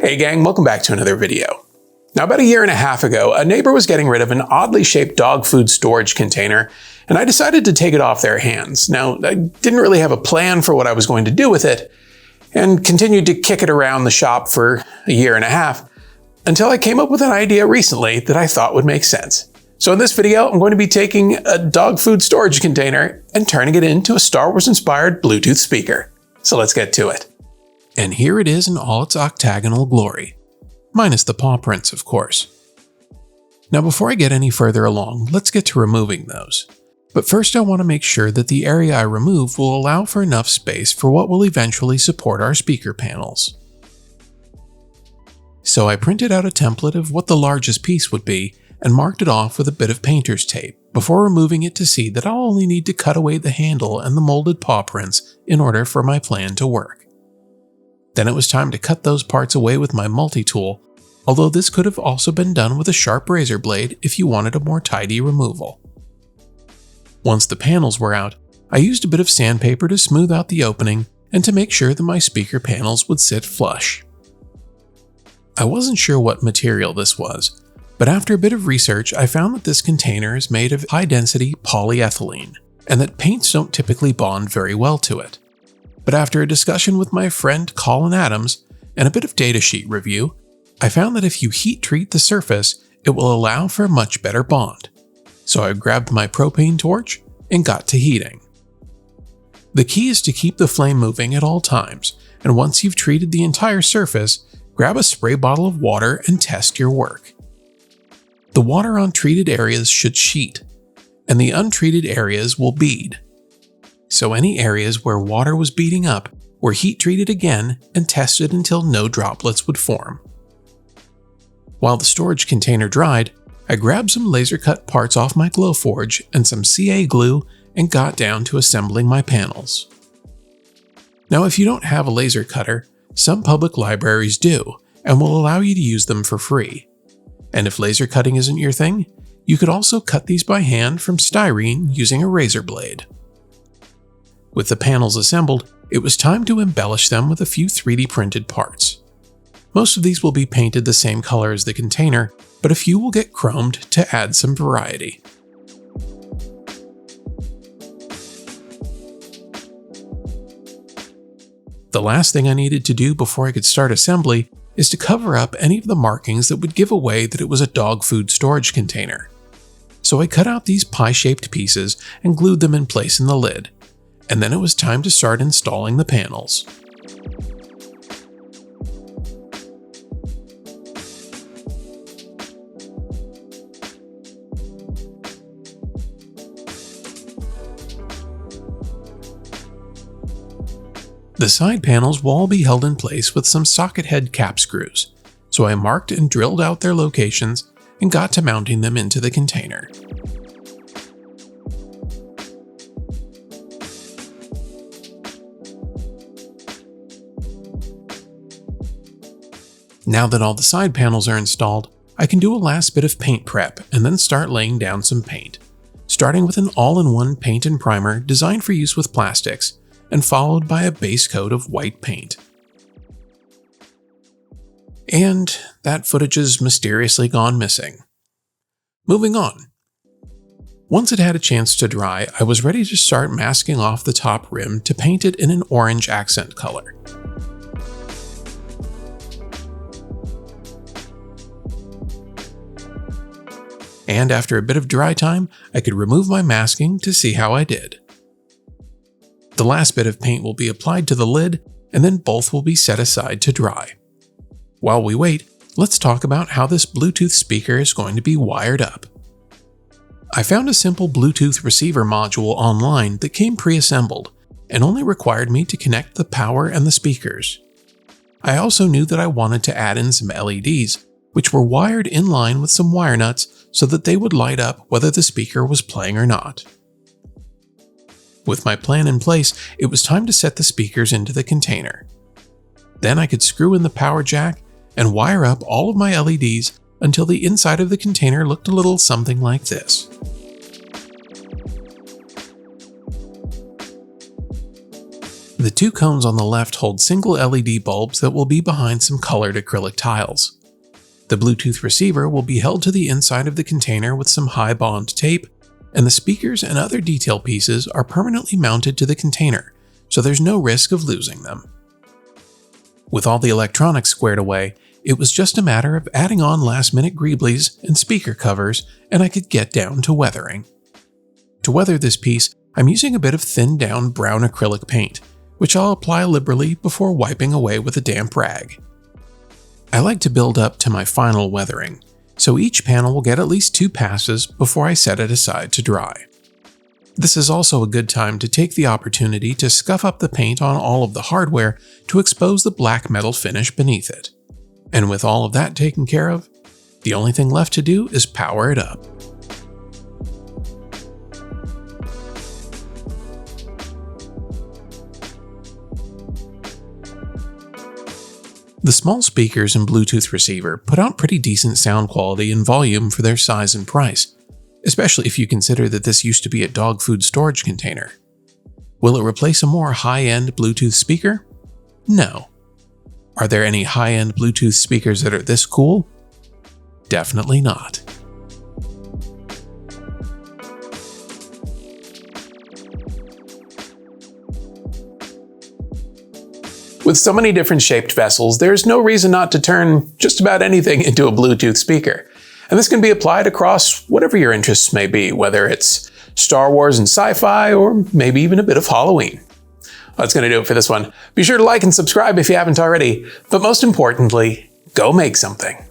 Hey gang, welcome back to another video. Now about a year and a half ago, a neighbor was getting rid of an oddly shaped dog food storage container, and I decided to take it off their hands. Now, I didn't really have a plan for what I was going to do with it, and continued to kick it around the shop for a year and a half, until I came up with an idea recently that I thought would make sense. So in this video, I'm going to be taking a dog food storage container and turning it into a Star Wars inspired Bluetooth speaker. So let's get to it. And here it is in all its octagonal glory. Minus the paw prints, of course. Now before I get any further along, let's get to removing those. But first I want to make sure that the area I remove will allow for enough space for what will eventually support our speaker panels. So I printed out a template of what the largest piece would be and marked it off with a bit of painter's tape before removing it to see that I'll only need to cut away the handle and the molded paw prints in order for my plan to work. Then it was time to cut those parts away with my multi-tool, although this could have also been done with a sharp razor blade if you wanted a more tidy removal. Once the panels were out, I used a bit of sandpaper to smooth out the opening and to make sure that my speaker panels would sit flush. I wasn't sure what material this was, but after a bit of research I found that this container is made of high-density polyethylene, and that paints don't typically bond very well to it. But after a discussion with my friend Colin Adams and a bit of datasheet review, I found that if you heat treat the surface, it will allow for a much better bond. So I grabbed my propane torch and got to heating. The key is to keep the flame moving at all times, and once you've treated the entire surface, grab a spray bottle of water and test your work. The water on treated areas should sheet, and the untreated areas will bead. So any areas where water was beading up were heat treated again and tested until no droplets would form. While the storage container dried, I grabbed some laser cut parts off my Glowforge and some CA glue and got down to assembling my panels. Now if you don't have a laser cutter, some public libraries do and will allow you to use them for free. And if laser cutting isn't your thing, you could also cut these by hand from styrene using a razor blade. With the panels assembled, it was time to embellish them with a few 3D printed parts. Most of these will be painted the same color as the container, but a few will get chromed to add some variety. The last thing I needed to do before I could start assembly is to cover up any of the markings that would give away that it was a dog food storage container. So I cut out these pie-shaped pieces and glued them in place in the lid. And then it was time to start installing the panels. The side panels will all be held in place with some socket head cap screws, so I marked and drilled out their locations and got to mounting them into the container. Now that all the side panels are installed, I can do a last bit of paint prep and then start laying down some paint, starting with an all-in-one paint and primer designed for use with plastics, and followed by a base coat of white paint. And that footage has mysteriously gone missing. Moving on. Once it had a chance to dry, I was ready to start masking off the top rim to paint it in an orange accent color. And after a bit of dry time, I could remove my masking to see how I did. The last bit of paint will be applied to the lid, and then both will be set aside to dry. While we wait, let's talk about how this Bluetooth speaker is going to be wired up. I found a simple Bluetooth receiver module online that came pre-assembled, and only required me to connect the power and the speakers. I also knew that I wanted to add in some LEDs, which were wired in line with some wire nuts so that they would light up whether the speaker was playing or not. With my plan in place, it was time to set the speakers into the container. Then I could screw in the power jack and wire up all of my LEDs until the inside of the container looked a little something like this. The two cones on the left hold single LED bulbs that will be behind some colored acrylic tiles. The Bluetooth receiver will be held to the inside of the container with some high bond tape, and the speakers and other detail pieces are permanently mounted to the container, so there's no risk of losing them. With all the electronics squared away, it was just a matter of adding on last-minute greeblies and speaker covers, and I could get down to weathering. To weather this piece, I'm using a bit of thinned-down brown acrylic paint, which I'll apply liberally before wiping away with a damp rag. I like to build up to my final weathering, so each panel will get at least 2 passes before I set it aside to dry. This is also a good time to take the opportunity to scuff up the paint on all of the hardware to expose the black metal finish beneath it. And with all of that taken care of, the only thing left to do is power it up. The small speakers and Bluetooth receiver put out pretty decent sound quality and volume for their size and price, especially if you consider that this used to be a dog food storage container. Will it replace a more high-end Bluetooth speaker? No. Are there any high-end Bluetooth speakers that are this cool? Definitely not. With so many different shaped vessels, there's no reason not to turn just about anything into a Bluetooth speaker. And this can be applied across whatever your interests may be, whether it's Star Wars and sci-fi, or maybe even a bit of Halloween. That's going to do it for this one. Be sure to like and subscribe if you haven't already, but most importantly, go make something.